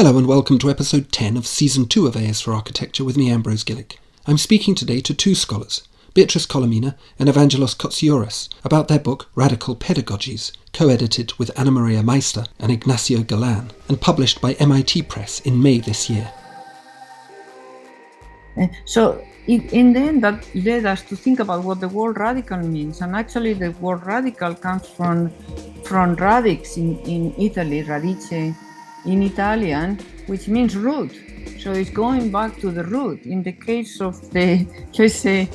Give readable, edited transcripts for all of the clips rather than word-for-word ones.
Hello and welcome to episode 10 of season 2 of AS for Architecture with me, Ambrose Gillick. I'm speaking today to two scholars, Beatriz Colomina and Evangelos Kotsioris, about their book Radical Pedagogies, co-edited with Anna Maria Meister and Ignacio Galan, and published by MIT Press in May this year. So in the end, that led us to think about what the word radical means. And actually the word radical comes from radix in Italy, radice in Italian, which means root. So it's going back to the root. In the case of the, let's say,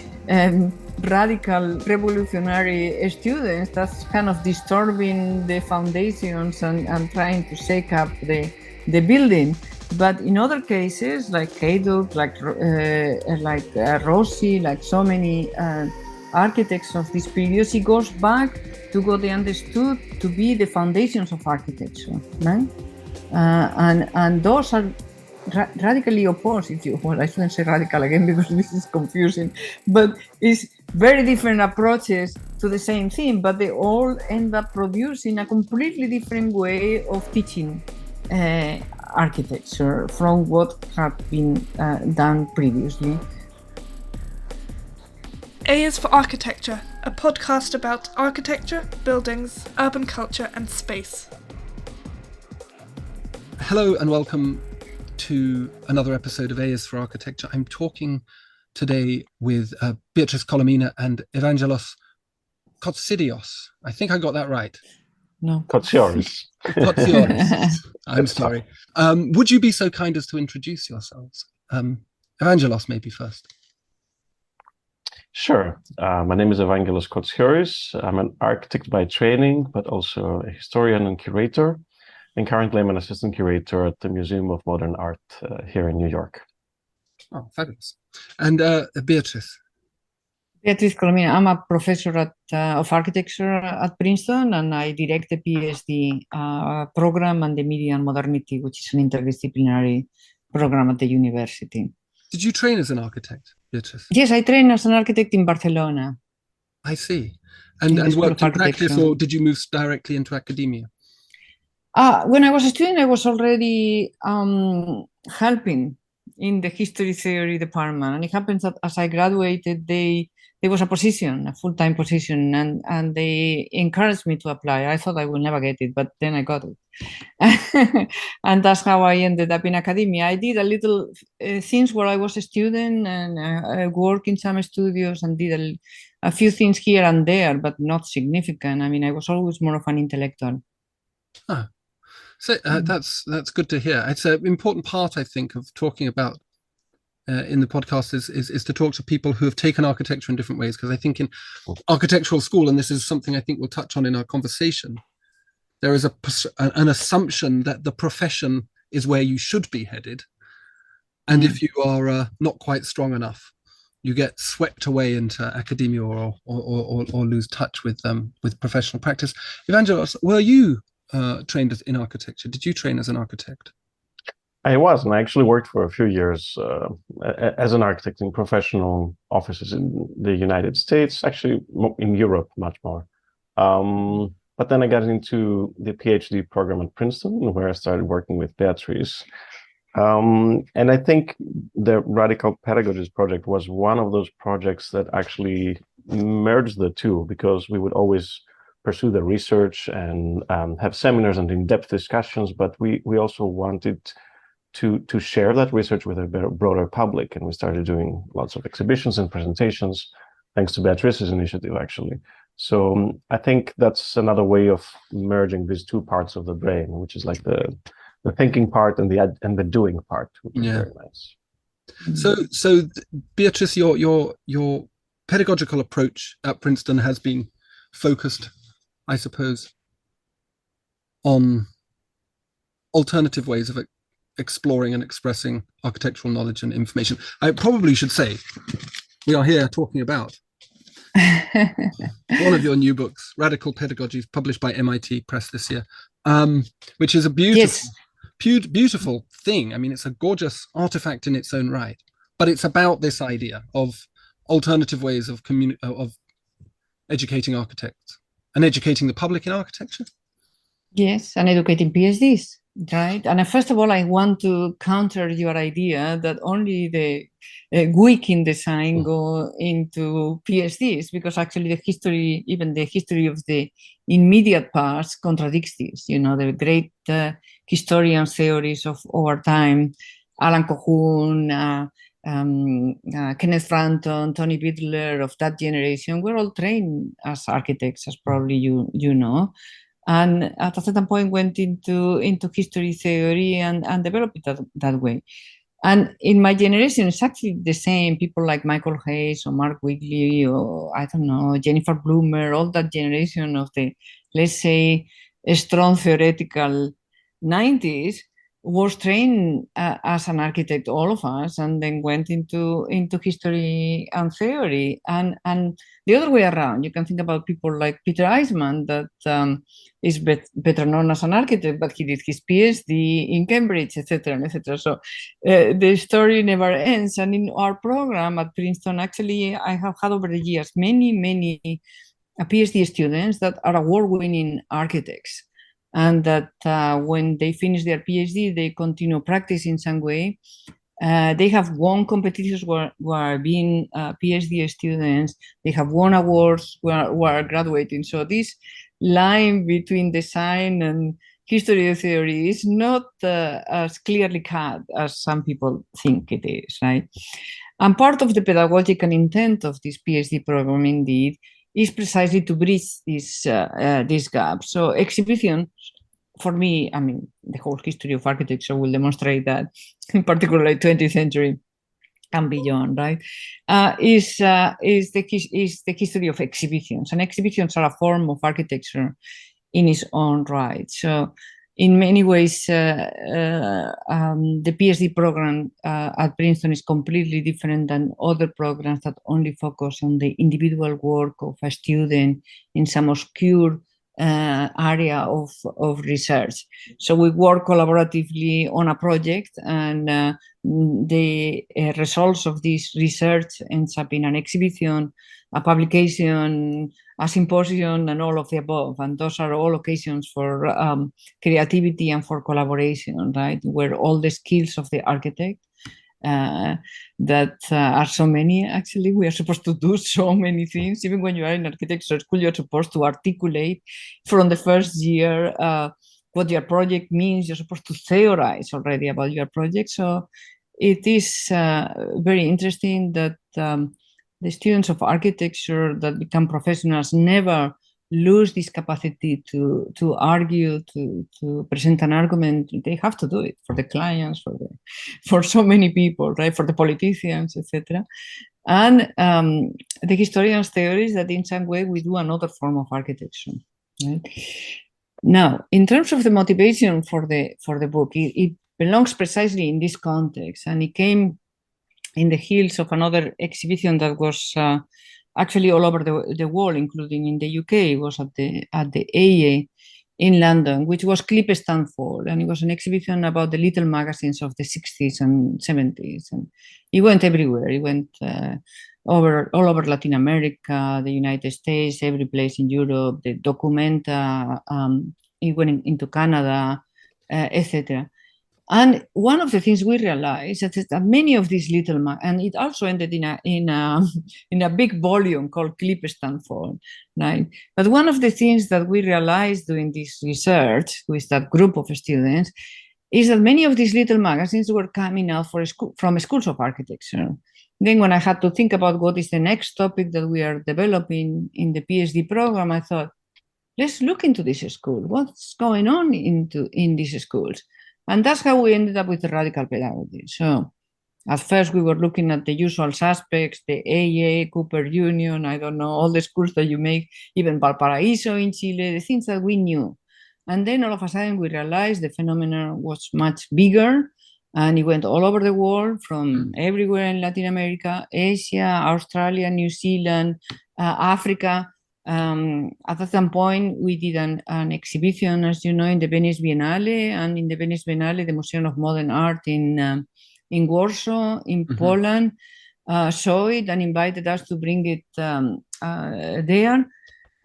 radical revolutionary students, that's kind of disturbing the foundations and trying to shake up the building. But in other cases, like Hayduk, like Rossi, like so many architects of this period, it goes back to what they understood to be the foundations of architecture, right? And those are radically opposed, if you want. I shouldn't say radical again because this is confusing, but it's very different approaches to the same thing, but they all end up producing a completely different way of teaching architecture from what had been done previously. A is for Architecture, a podcast about architecture, buildings, urban culture and space. Hello and welcome to another episode of A is for Architecture. I'm talking today with Beatriz Colomina and Evangelos Kotsioris. I think I got that right. No. Kotsioris. Kotsioris. I'm sorry. Would you be so kind as to introduce yourselves? Evangelos, maybe first. Sure. My name is Evangelos Kotsioris. I'm an architect by training, but also a historian and curator. And currently I'm an assistant curator at the Museum of Modern Art here in New York. Oh, fabulous. And Beatriz? Beatriz Colomina. I'm a professor of architecture at Princeton, and I direct the PhD program on the Media and Modernity, which is an interdisciplinary program at the university. Did you train as an architect, Beatriz? Yes, I trained as an architect in Barcelona. I see. And worked in practice, or did you move directly into academia? When I was a student, I was already helping in the history theory department, and it happens that as I graduated, there was a position, a full-time position, and they encouraged me to apply. I thought I would never get it, but then I got it. And that's how I ended up in academia. I did a little things where I was a student, and I worked in some studios and did a few things here and there, but not significant. I mean, I was always more of an intellectual. Ah. So that's good to hear. It's an important part, I think, of talking about in the podcast is to talk to people who have taken architecture in different ways, because I think in architectural school, and this is something I think we'll touch on in our conversation, there is an assumption that the profession is where you should be headed, and if you are not quite strong enough, you get swept away into academia or lose touch with professional practice. Evangelos, were you trained in architecture? Did you train as an architect? I was, and I actually worked for a few years as an architect in professional offices in the United States, actually in Europe much more. But then I got into the PhD program at Princeton, where I started working with Beatriz. And I think the Radical Pedagogies project was one of those projects that actually merged the two, because we would always pursue the research and have seminars and in-depth discussions, but we also wanted to share that research with a broader public, and we started doing lots of exhibitions and presentations, thanks to Beatriz's initiative, actually. So I think that's another way of merging these two parts of the brain, which is like the thinking part and the doing part, which is very nice. So Beatriz, your pedagogical approach at Princeton has been focused, I suppose, on alternative ways of exploring and expressing architectural knowledge and information. I probably should say we are here talking about one of your new books, Radical Pedagogies, published by MIT Press this year, which is a beautiful thing. I mean, it's a gorgeous artifact in its own right, but it's about this idea of alternative ways of educating architects and educating the public in architecture. Yes, and educating PhDs. Right. And first of all, I want to counter your idea that only the weak in design go into PhDs, because actually the history, even the history of the immediate past contradicts this. You know, the great historian theories of our time, Alan Colquhoun, Kenneth Franton, Tony Bittler, of that generation, were all trained as architects, as probably you know. And at a certain point went into history theory and developed it that way. And in my generation, it's actually the same. People like Michael Hayes or Mark Wigley or, I don't know, Jennifer Bloomer, all that generation of the, let's say, strong theoretical 90s was trained as an architect, all of us, and then went into history and theory. And the other way around, you can think about people like Peter Eisman, that is better known as an architect, but he did his PhD in Cambridge, etc., etc. So the story never ends. And in our program at Princeton, actually, I have had over the years many PhD students that are award-winning architects, and that when they finish their PhD, they continue practice in some way. They have won competitions who are being PhD students. They have won awards who are graduating. So this line between design and history theory is not as clearly cut as some people think it is, right? And part of the pedagogical intent of this PhD program, indeed, is precisely to bridge this gap. So exhibition, for me, I mean, the whole history of architecture will demonstrate that, in particular, 20th century and beyond, right? Is the history of exhibitions, and exhibitions are a form of architecture in its own right. So, in many ways, the PhD program at Princeton is completely different than other programs that only focus on the individual work of a student in some obscure area of research. So we work collaboratively on a project, and the results of this research ends up in an exhibition, a publication, a symposium, and all of the above. And those are all occasions for creativity and for collaboration, right? Where all the skills of the architect that are so many, actually, we are supposed to do so many things. Even when you are in architecture school, you're supposed to articulate from the first year what your project means. You're supposed to theorize already about your project. So it is very interesting that the students of architecture that become professionals never lose this capacity to argue, to present an argument. They have to do it for the clients, for so many people, right? For the politicians, etc. And the historians' theory is that in some way we do another form of architecture. Right? Now, in terms of the motivation for the book, it belongs precisely in this context, and it came in the heels of another exhibition that was actually all over the world, including in the UK. It was at the AA in London, which was Clip Stanford, and it was an exhibition about the little magazines of the 60s and 70s. And it went everywhere. It went all over Latin America, the United States, every place in Europe, the Documenta, it went into Canada, etc. And one of the things we realized is that many of these little, and it also ended in a big volume called Clip Stanford, right? But one of the things that we realized doing this research with that group of students is that many of these little magazines were coming out from schools of architecture. Then when I had to think about what is the next topic that we are developing in the PhD program, I thought, let's look into this school. What's going on in these schools? And that's how we ended up with the radical pedagogy. So at first we were looking at the usual suspects, the AA, Cooper Union, I don't know, all the schools that you make, even Valparaiso in Chile, the things that we knew. And then all of a sudden we realized the phenomenon was much bigger, and it went all over the world, from everywhere in Latin America, Asia, Australia, New Zealand, Africa. At some point, we did an exhibition, as you know, in the Venice Biennale, and in the Venice Biennale, the Museum of Modern Art in Warsaw, in Poland, saw it and invited us to bring it there.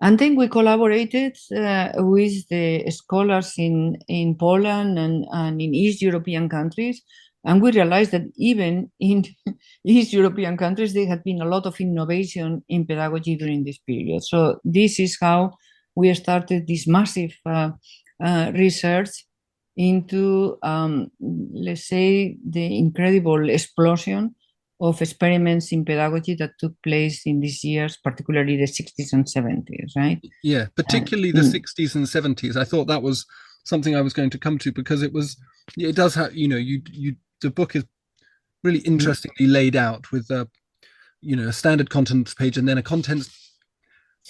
And then we collaborated with the scholars in Poland and in East European countries. And we realized that even in East European countries, there had been a lot of innovation in pedagogy during this period. So this is how we started this massive research into, let's say, the incredible explosion of experiments in pedagogy that took place in these years, particularly the 60s and 70s, right? Yeah, particularly the 60s and 70s. I thought that was something I was going to come to, because it does have, the book is really interestingly laid out with a standard contents page, and then a contents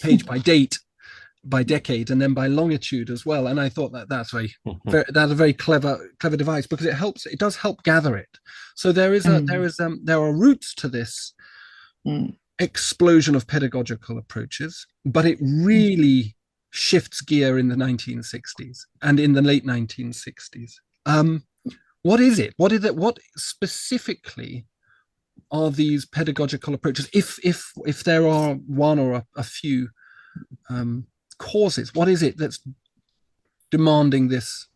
page by date, by decade, and then by longitude as well. And I thought that's that's a very clever device, because it does help gather it. So there are roots to this explosion of pedagogical approaches, but it really shifts gear in the 1960s and in the late 1960s. What is it? What specifically are these pedagogical approaches? If there are one or a few causes, what is it that's demanding this?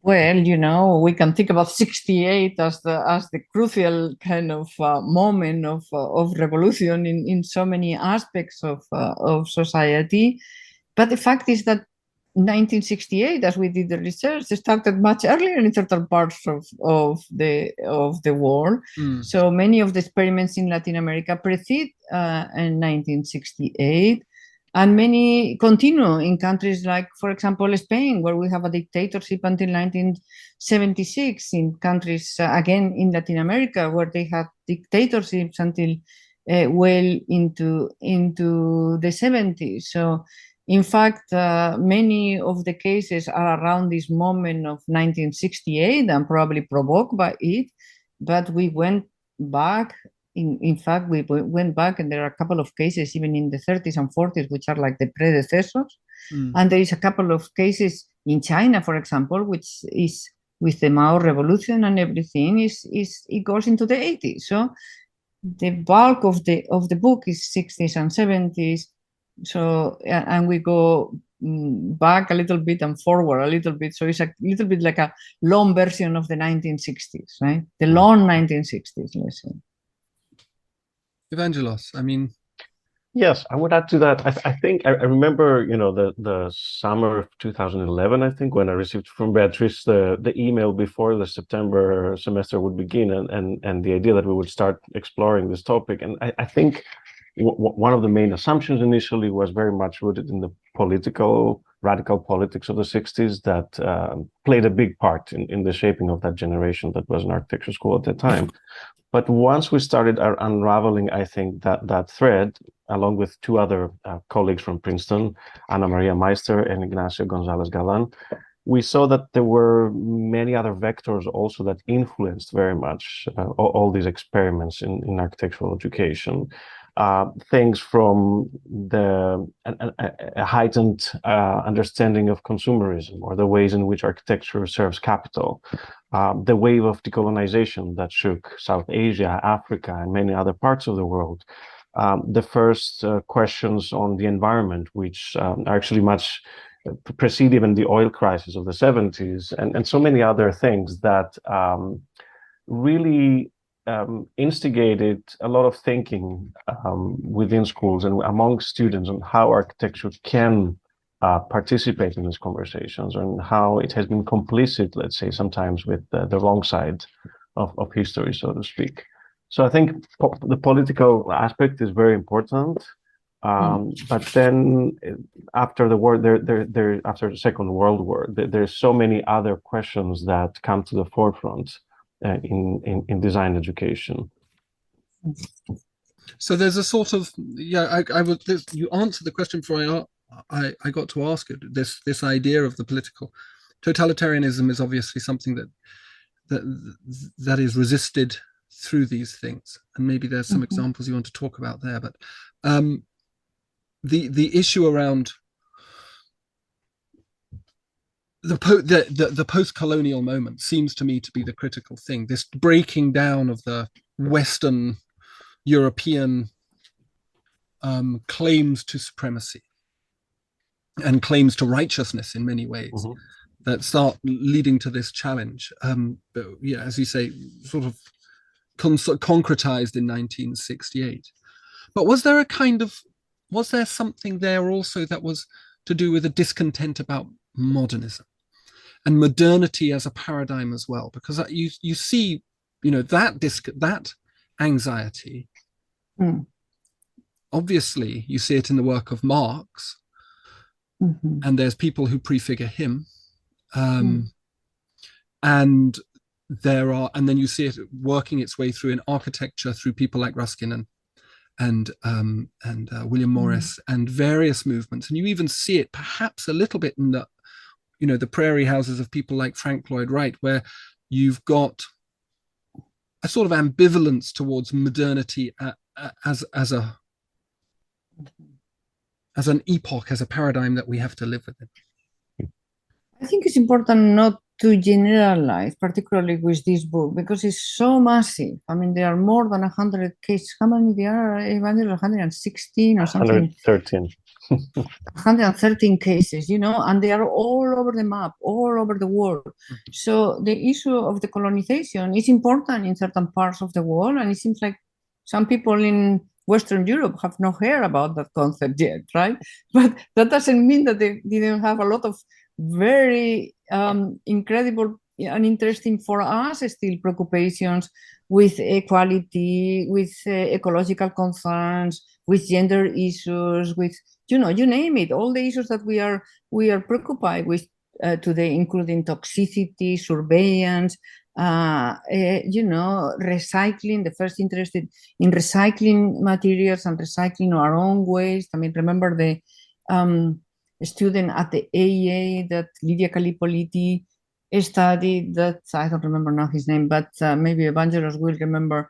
Well, we can think about 68 as the crucial kind of moment of revolution in so many aspects of society. But the fact is that 1968, as we did the research, started much earlier in certain parts of the world. So many of the experiments in Latin America precede in 1968. And many continue in countries like, for example, Spain, where we have a dictatorship until 1976, in countries, again, in Latin America, where they had dictatorships until well into the 70s. So, in fact, many of the cases are around this moment of 1968 and probably provoked by it, but we went back. In fact, we went back, and there are a couple of cases even in the 30s and 40s, which are like the predecessors. And there is a couple of cases in China, for example, which is with the Mao Revolution and everything, it goes into the 80s. So the bulk of the book is 60s and 70s. So, and we go back a little bit and forward a little bit. So it's a little bit like a long version of the 1960s, right? The long 1960s, let's say. Evangelos, I mean, yes, I would add to that. I think I remember, the summer of 2011, I think, when I received from Beatriz the email before the September semester would begin, and the idea that we would start exploring this topic. And I think one of the main assumptions initially was very much rooted in the radical politics of the 60s that played a big part in the shaping of that generation that was in architecture school at the time. But once we started unraveling, I think, that thread, along with two other colleagues from Princeton, Ana Maria Meister and Ignacio Gonzalez Galan, we saw that there were many other vectors also that influenced very much all these experiments in architectural education. Things from a heightened understanding of consumerism, or the ways in which architecture serves capital, the wave of decolonization that shook South Asia, Africa, and many other parts of the world, the first questions on the environment, which are actually much precede even the oil crisis of the 70s, and so many other things that really instigated a lot of thinking within schools and among students on how architecture can participate in these conversations, and how it has been complicit, let's say, sometimes with the wrong side of history, so to speak. So I think the political aspect is very important. But then after the war, after the Second World War, there's so many other questions that come to the forefront in design education. So there's a sort of, you answered the question before I got to ask it. This idea of the political totalitarianism is obviously something that is resisted through these things, and maybe there's some examples you want to talk about there. But the issue around the post-colonial moment seems to me to be the critical thing. This breaking down of the Western European claims to supremacy and claims to righteousness in many ways that start leading to this challenge. But yeah, as you say, sort of concretized in 1968. But was there something there also that was to do with a discontent about modernism and modernity as a paradigm as well? Because you see, that anxiety. Obviously, you see it in the work of Marx, and there's people who prefigure him, and then you see it working its way through in architecture through people like Ruskin and William Morris and various movements, and you even see it perhaps a little bit in the prairie houses of people like Frank Lloyd Wright, where you've got a sort of ambivalence towards modernity as an epoch, as a paradigm that we have to live within. I think it's important not to generalize, particularly with this book, because it's so massive. I mean, there are more than 100 cases. How many there are, Evangelos? 116 or something? 113. 113 cases, and they are all over the map, all over the world. So the issue of the colonization is important in certain parts of the world, and it seems like some people in Western Europe have not heard about that concept yet, right? But that doesn't mean that they didn't have a lot of very incredible and interesting for us still preoccupations with equality, with ecological concerns, with gender issues, with you name it, all the issues that we are preoccupied with today, including toxicity, surveillance, recycling, the first interested in recycling materials and recycling our own waste. I mean, remember the student at the AA that Lidia Callipoliti studied, that I don't remember now his name, but maybe Evangelos will remember,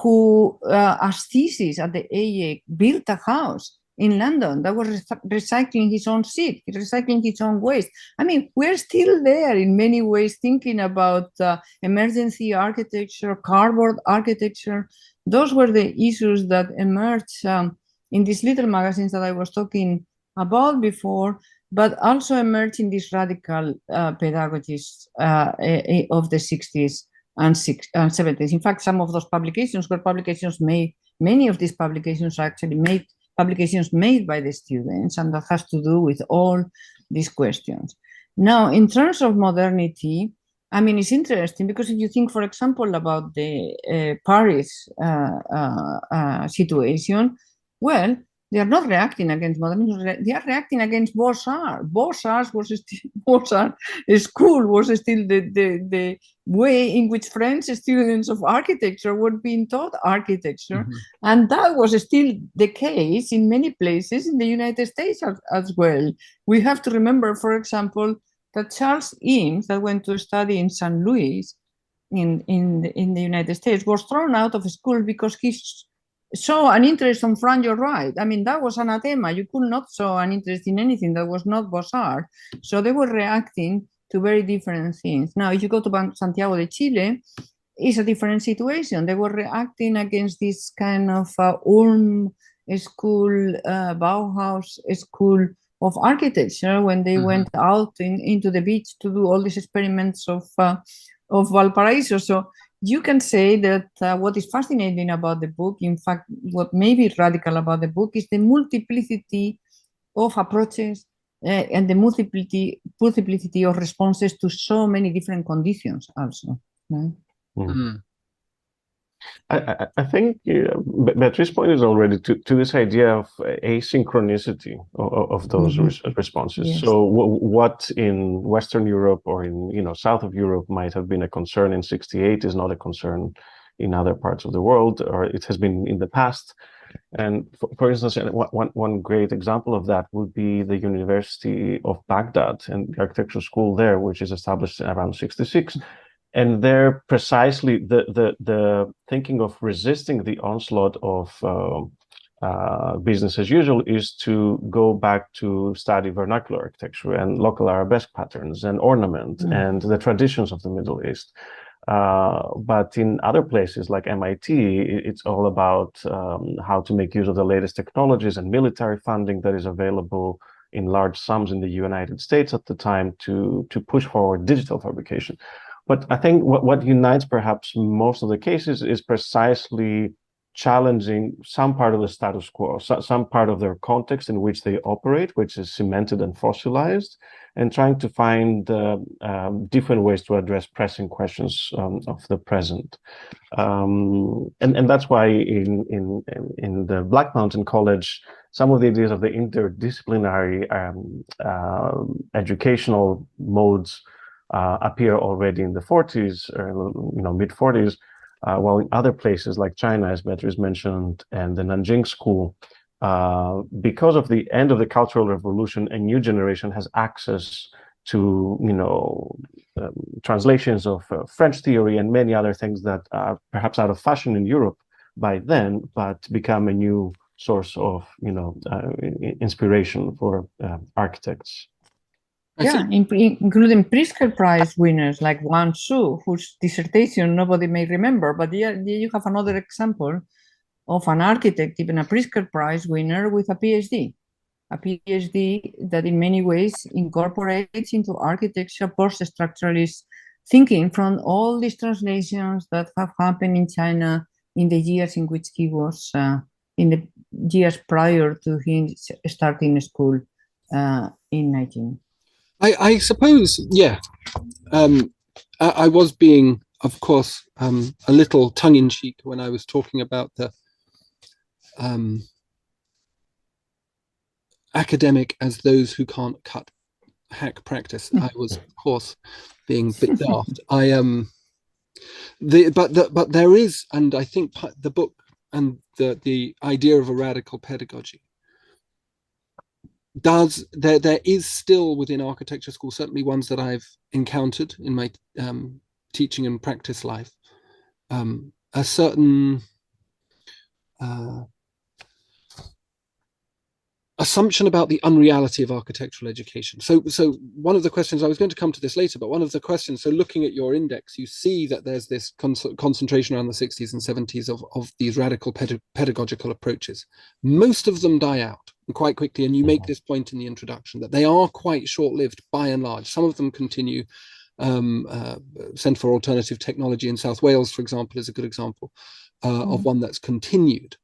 who as thesis at the AA built a house in London that was recycling his own seed, recycling his own waste. I mean, we're still there in many ways, thinking about emergency architecture, cardboard architecture. Those were the issues that emerged in these little magazines that I was talking about before, but also emerged in these radical pedagogies of the 60s and 70s. In fact, some of those publications were publications made, many of these publications are actually publications made by the students, and that has to do with all these questions. Now, in terms of modernity, I mean, it's interesting because if you think, for example, about the Paris situation, well, they are not reacting against modernism, they are reacting against Beaux-Arts. Beaux-Arts school was still the way in which French students of architecture were being taught architecture. And that was still the case in many places in the United States as well. We have to remember, for example, that Charles Eames, that went to study in St. Louis in the United States, was thrown out of school because he saw an interest on Frank Lloyd Wright. I mean, that was anathema. You could not show an interest in anything that was not Beaux-Arts. So they were reacting to very different things. Now, if you go to Santiago de Chile, it's a different situation. They were reacting against this kind of Ulm school, Bauhaus school of architecture when they went out into the beach to do all these experiments of Valparaiso. So you can say that what is fascinating about the book, in fact, what may be radical about the book, is the multiplicity of approaches and the multiplicity of responses to so many different conditions also. Right? I think Beatriz pointed already to this idea of asynchronicity of those responses. Yes. So what in Western Europe or in south of Europe might have been a concern in '68 is not a concern in other parts of the world, or it has been in the past. And for instance, one great example of that would be the University of Baghdad and the architectural school there, which is established around '66. And there, precisely the thinking of resisting the onslaught of business as usual is to go back to study vernacular architecture and local arabesque patterns and ornament and the traditions of the Middle East. But in other places like MIT, it's all about how to make use of the latest technologies and military funding that is available in large sums in the United States at the time to push forward digital fabrication. But I think what unites perhaps most of the cases is precisely challenging some part of the status quo, some part of their context in which they operate, which is cemented and fossilized, and trying to find different ways to address pressing questions of the present. And that's why in the Black Mountain College, some of the ideas of the interdisciplinary educational modes appear already in the 40s, or mid 40s, while in other places like China, as Beatriz mentioned, and the Nanjing School, because of the end of the Cultural Revolution, a new generation has access to, translations of French theory and many other things that are perhaps out of fashion in Europe by then, but become a new source of, inspiration for architects. Yeah, including Pritzker Prize winners like Wang Shu, whose dissertation nobody may remember, but you have another example of an architect, even a Pritzker Prize winner with a PhD that in many ways incorporates into architecture post-structuralist thinking from all these translations that have happened in China in the years in which he was, in the years prior to him starting school in Nanjing. I suppose, yeah. I was being, of course, a little tongue-in-cheek when I was talking about the academic as those who can't hack practice. I was, of course, being a bit daft. But there is, and I think the book and the idea of a radical pedagogy there is still within architecture school, certainly ones that I've encountered in my teaching and practice life, a certain assumption about the unreality of architectural education. So one of the questions, I was going to come to this later, but one of the questions, so looking at your index, you see that there's this concentration around the 60s and 70s of these radical pedagogical approaches. Most of them die out quite quickly, and you make this point in the introduction that they are quite short-lived by and large. Some of them continue. Centre for Alternative Technology in South Wales, for example, is a good example of one that's continued.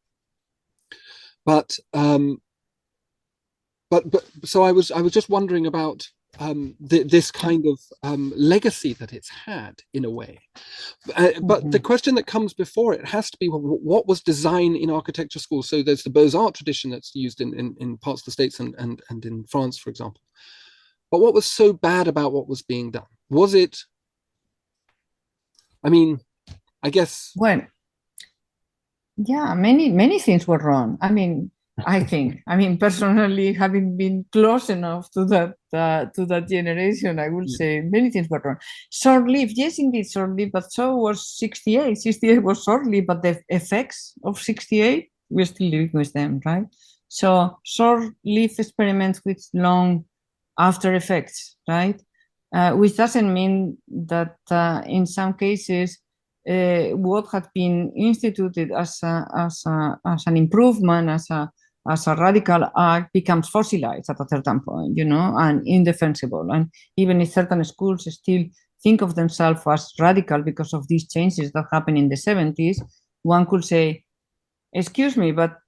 But so I was just wondering about this kind of legacy that it's had in a way. But the question that comes before it has to be, what was design in architecture school? So there's the Beaux-Arts tradition that's used in parts of the States and in France, for example. But what was so bad about what was being done? Was it, I guess... Well, yeah, many things were wrong. I think, personally, having been close enough to that generation, I would say many things were wrong. Short-lived, yes, indeed, short-lived, but so was 68. 68 was short-lived, but the effects of 68, we're still living with them, right? So short-lived experiments with long after effects, right? Which doesn't mean that in some cases, what had been instituted as an improvement, as a radical act becomes fossilized at a certain point, and indefensible. And even if certain schools still think of themselves as radical because of these changes that happened in the 70s, one could say, excuse me, but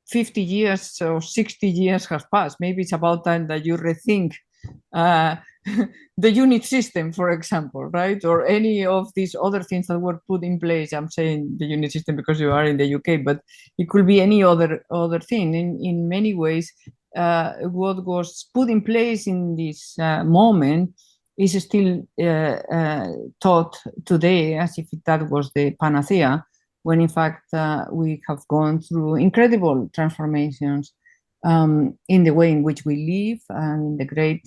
50 years or 60 years have passed. Maybe it's about time that you rethink the unit system, for example, right? Or any of these other things that were put in place. I'm saying the unit system because you are in the UK, but it could be any other thing. In many ways, what was put in place in this moment is still taught today as if that was the panacea, when in fact we have gone through incredible transformations in the way in which we live and the great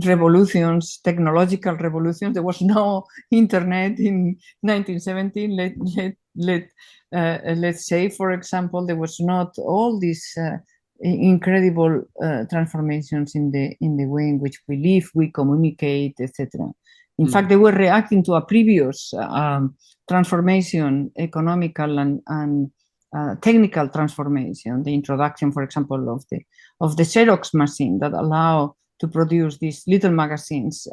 revolutions, technological revolutions. There was no internet in 1917. Let's say, for example, there was not all these incredible transformations in the way in which we live, we communicate, etc. In fact, they were reacting to a previous transformation, economical and technical transformation, the introduction, for example, of the Xerox machine that allow to produce these little magazines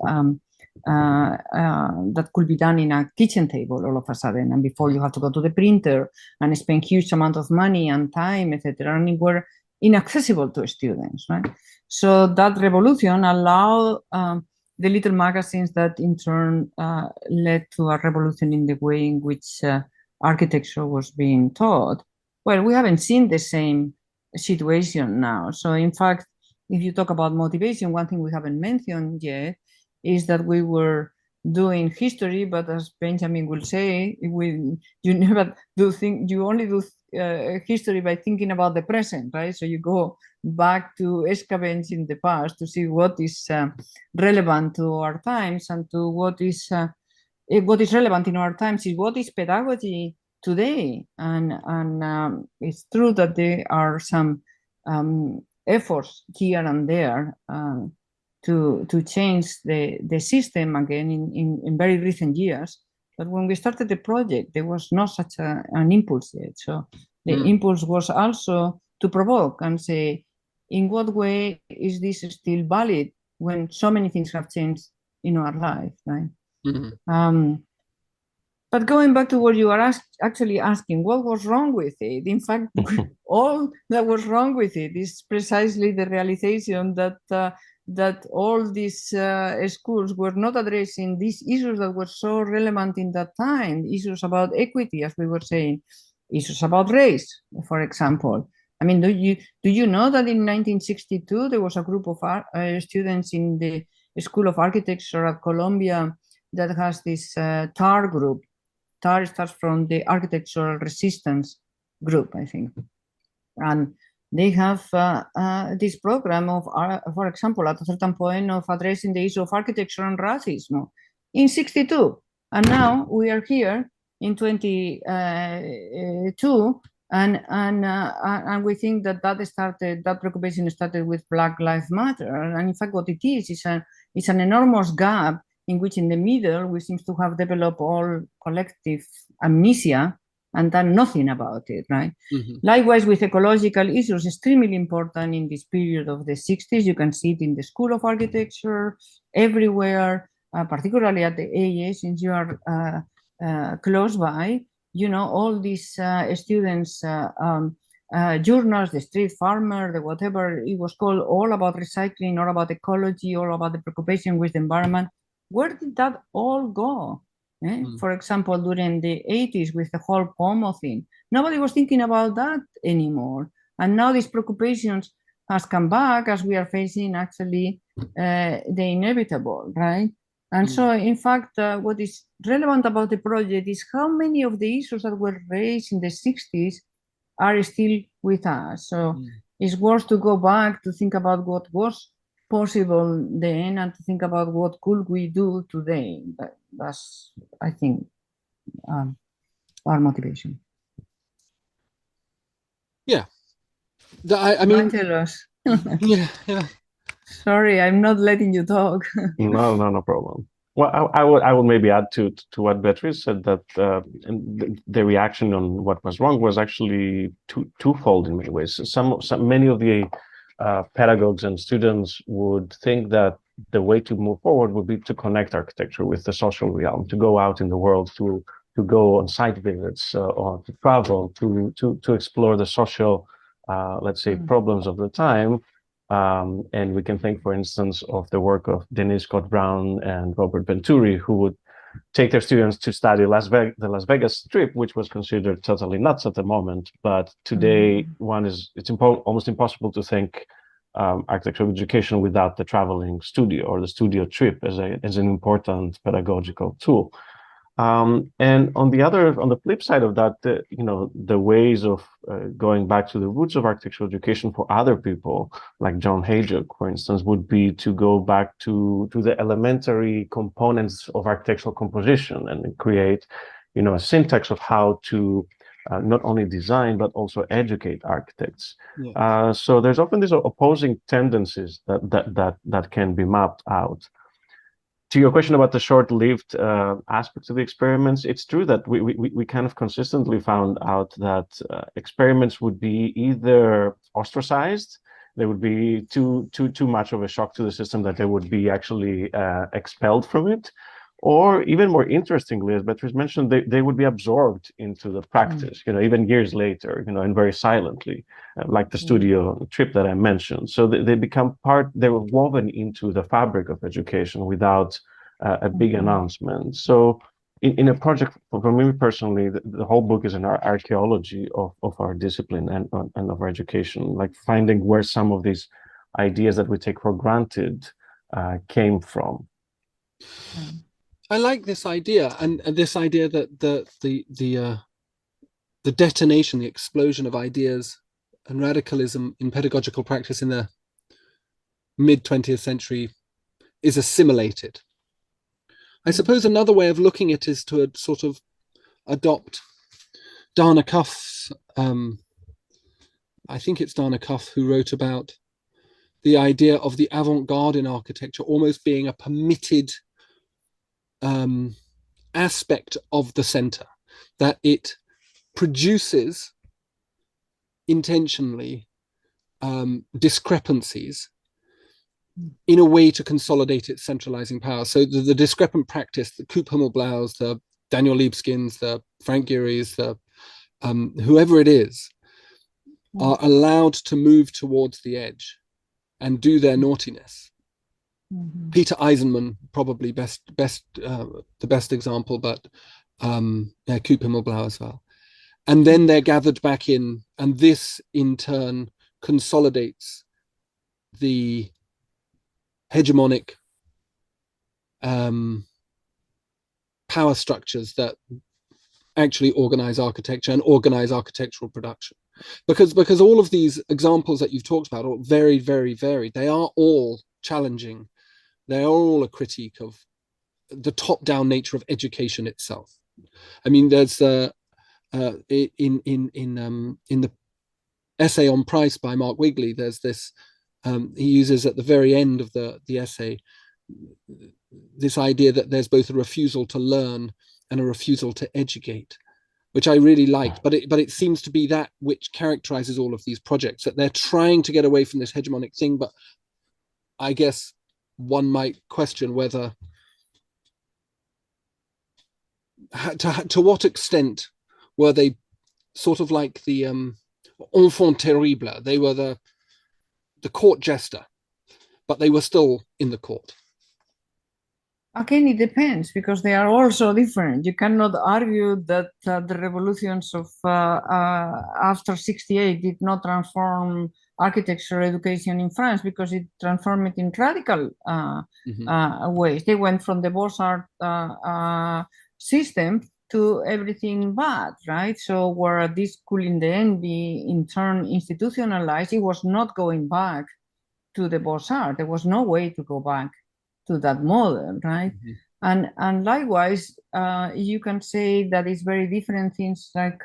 that could be done in a kitchen table all of a sudden, and before you have to go to the printer and spend huge amount of money and time, etc., and it were inaccessible to students, right? So that revolution allowed the little magazines that in turn led to a revolution in the way in which architecture was being taught. Well, we haven't seen the same situation now. So in fact, if you talk about motivation, one thing we haven't mentioned yet is that we were doing history, but as Benjamin will say, you never do think, you only do history by thinking about the present, right? So you go back to scavenge in the past to see what is relevant to our times, and to what is relevant in our times is what is pedagogy today. And it's true that there are some efforts here and there to change the system again in very recent years. But when we started the project, there was not such an impulse yet. So the impulse was also to provoke and say, in what way is this still valid when so many things have changed in our life, right? But going back to what you are actually asking, what was wrong with it? In fact, all that was wrong with it is precisely the realization that all these schools were not addressing these issues that were so relevant in that time, issues about equity, as we were saying, issues about race, for example. I mean, do you know that in 1962 there was a group of students in the School of Architecture at Columbia that has this TAR group. TAR starts from the Architectural Resistance Group, I think. And they have this program of, for example, at a certain point of addressing the issue of architecture and racism in 62. And now we are here in 22, and we think that preoccupation started with Black Lives Matter. And in fact, what it is an enormous gap in which in the middle we seem to have developed all collective amnesia and done nothing about it, right? Likewise, with ecological issues, extremely important in this period of the 60s. You can see it in the School of Architecture, everywhere, particularly at the AA, since you are close by. You know, all these students, journals, the street farmer, the whatever it was called, all about recycling, all about ecology, all about the preoccupation with the environment. Where did that all go? For example, during the 80s with the whole POMO thing, nobody was thinking about that anymore. And now these preoccupations has come back as we are facing actually the inevitable, right? And so, in fact, what is relevant about the project is how many of the issues that were raised in the 60s are still with us. So it's worth to go back to think about what was possible then and to think about what could we do today. That's, I think, our motivation. Yeah. I mean, Evangelos. yeah. Sorry, I'm not letting you talk. No problem. Well, I would maybe add to what Beatriz said, that the reaction on what was wrong was actually twofold in many ways. Many of the pedagogues and students would think that the way to move forward would be to connect architecture with the social realm, to go out in the world, to go on site visits, or to travel, to explore the social, let's say, problems of the time. And we can think, for instance, of the work of Denise Scott Brown and Robert Venturi, who would take their students to study the Las Vegas Strip, which was considered totally nuts at the moment. But today, it's almost impossible to think architectural education without the traveling studio or the studio trip as an important pedagogical tool. And on the flip side of that, the ways of going back to the roots of architectural education for other people, like John Hayjuk, for instance, would be to go back to the elementary components of architectural composition and create, a syntax of how to not only design, but also educate architects. Yeah. So there's often these opposing tendencies that can be mapped out. To your question about the short-lived aspects of the experiments, it's true that we kind of consistently found out that experiments would be either ostracized, they would be too much of a shock to the system that they would be actually expelled from it, or even more interestingly, as Beatriz mentioned, they would be absorbed into the practice, even years later, and very silently, like the studio trip that I mentioned. So they become they were woven into the fabric of education without a big announcement. So in a project, for me personally, the whole book is an archaeology of our discipline and of our education, like finding where some of these ideas that we take for granted came from. I like this idea, and this idea that the detonation, the explosion of ideas and radicalism in pedagogical practice in the mid-20th century is assimilated. I suppose another way of looking at it is to sort of adopt Dana Cuff's, I think it's Dana Cuff who wrote about the idea of the avant-garde in architecture almost being a permitted aspect of the center, that it produces intentionally discrepancies in a way to consolidate its centralizing power. So the discrepant practice, the Coop Hummelblaus, the Daniel Liebeskins, the Frank Gehry's, the whoever it is, are allowed to move towards the edge and do their naughtiness. Peter Eisenman, probably the best example, but Coop Himmelblau as well. And then they're gathered back in, and this in turn consolidates the hegemonic power structures that actually organize architecture and organize architectural production. Because all of these examples that you've talked about are very, very varied. They are all challenging. They are all a critique of the top-down nature of education itself. I mean, there's in the essay on Price by Mark Wigley, there's this, he uses at the very end of the essay, this idea that there's both a refusal to learn and a refusal to educate, which I really liked, but it seems to be that which characterizes all of these projects, that they're trying to get away from this hegemonic thing, but I guess one might question whether, to what extent were they sort of like the enfant terrible? They were the court jester, but they were still in the court. Again, it depends, because they are all so different. You cannot argue that the revolutions of after 68 did not transform architecture education in France, because it transformed it in radical ways. They went from the Beaux-Arts system to everything bad, right? So where this could in the end be in turn institutionalized, it was not going back to the Beaux-Arts. There was no way to go back to that model, right? And likewise, you can say that it's very different things like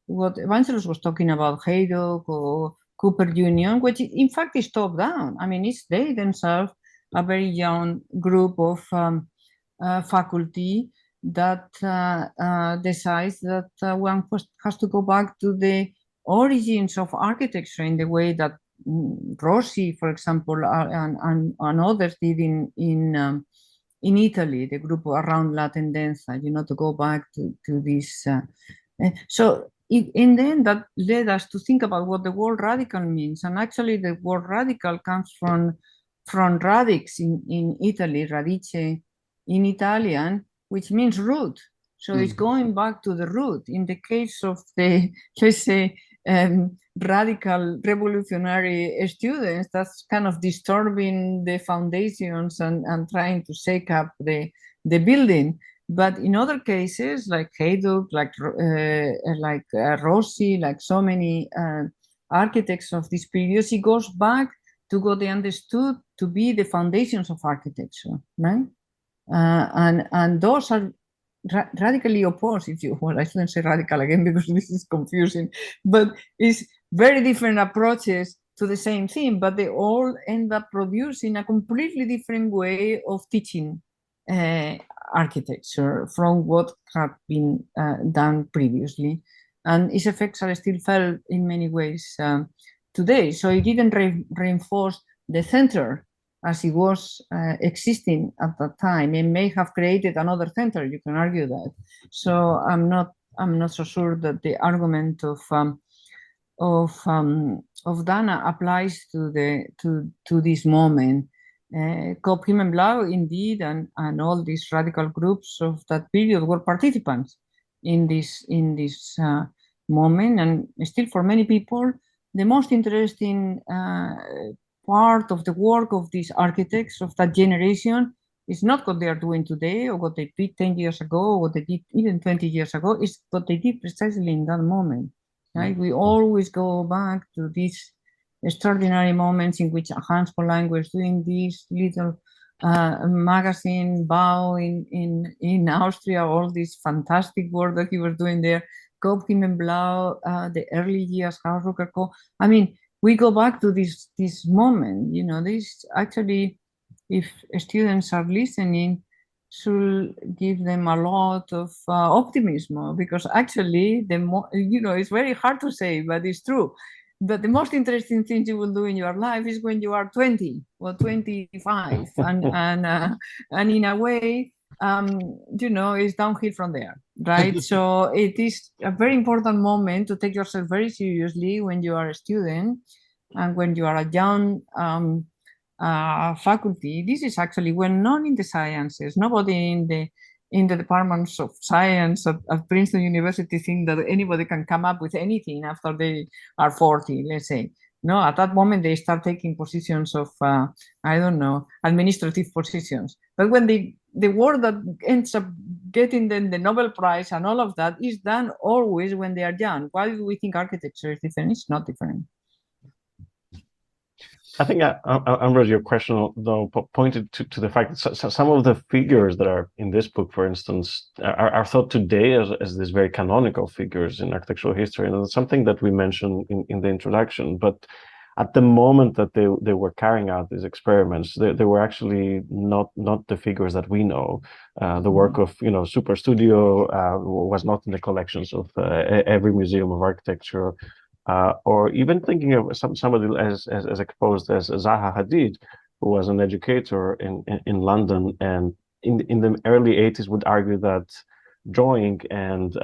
what Evangelos was talking about, Haydock or Cooper Union, which in fact is top down. I mean, it's they themselves, a very young group of faculty that decides that one has to go back to the origins of architecture in the way that Rossi, for example, and others did in Italy, the group around La Tendenza, to go back to this. So in the end, that led us to think about what the word radical means. And actually, the word radical comes from radix in Italy, radice in Italian, which means root. So it's going back to the root. In the case of the, let's say, radical revolutionary students, that's kind of disturbing the foundations and trying to shake up the building. But in other cases, like Haydock, like Rossi, like so many architects of this period, it goes back to what they understood to be the foundations of architecture, right? And those are radically opposed, if you well, I shouldn't say radical again because this is confusing, but it's very different approaches to the same thing, but they all end up producing a completely different way of teaching architecture from what had been done previously, and its effects are still felt in many ways today. So it didn't reinforce the center as it was existing at that time. It may have created another center. You can argue that. So I'm not so sure that the argument of Dana applies to this moment. Kotsioris indeed, and all these radical groups of that period were participants in this moment, and still for many people, the most interesting part of the work of these architects of that generation is not what they are doing today or what they did 10 years ago or what they did even 20 years ago. It's what they did precisely in that moment. Right? We always go back to these extraordinary moments in which Hans Polanyi was doing this little magazine, Bau in Austria, all this fantastic work that he was doing there, Kotsioris, the early years, House Rococo. I mean, we go back to this moment, you know, this actually, if students are listening, should give them a lot of optimism, because actually, it's very hard to say, but it's true. But the most interesting thing you will do in your life is when you are 20 or 25, and in a way, it's downhill from there, right? So it is a very important moment to take yourself very seriously when you are a student and when you are a young faculty. This is actually well known in the sciences. Nobody in the departments of science at Princeton University think that anybody can come up with anything after they are 40, let's say. No, at that moment they start taking positions of administrative positions. But when the work that ends up getting them the Nobel Prize and all of that is done always when they are young. Why do we think architecture is different? It's not different. I think, Ambrose, your question, though, pointed to the fact that some of the figures that are in this book, for instance, are thought today as these very canonical figures in architectural history. And it's something that we mentioned in the introduction. But at the moment that they were carrying out these experiments, they were actually not the figures that we know. The work of, Super Studio was not in the collections of every museum of architecture. Or even thinking of somebody as exposed as Zaha Hadid, who was an educator in London, and in the early 80s would argue that drawing and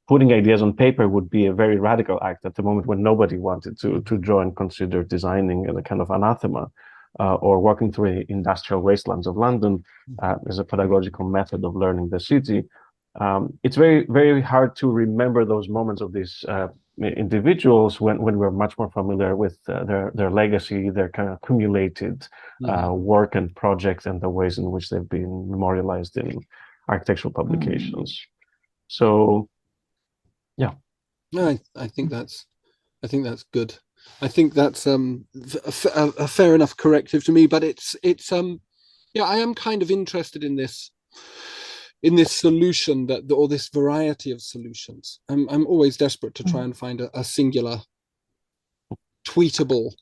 putting ideas on paper would be a very radical act at the moment when nobody wanted to draw and consider designing as a kind of anathema, or walking through the industrial wastelands of London as a pedagogical method of learning the city. It's very, very hard to remember those moments of these individuals when we're much more familiar with their legacy, their kind of accumulated work and projects, and the ways in which they've been memorialized in architectural publications. So, yeah. No, I think that's good. I think that's a fair enough corrective to me. But it's I am kind of interested in this solution or this variety of solutions. I'm always desperate to try and find a singular tweetable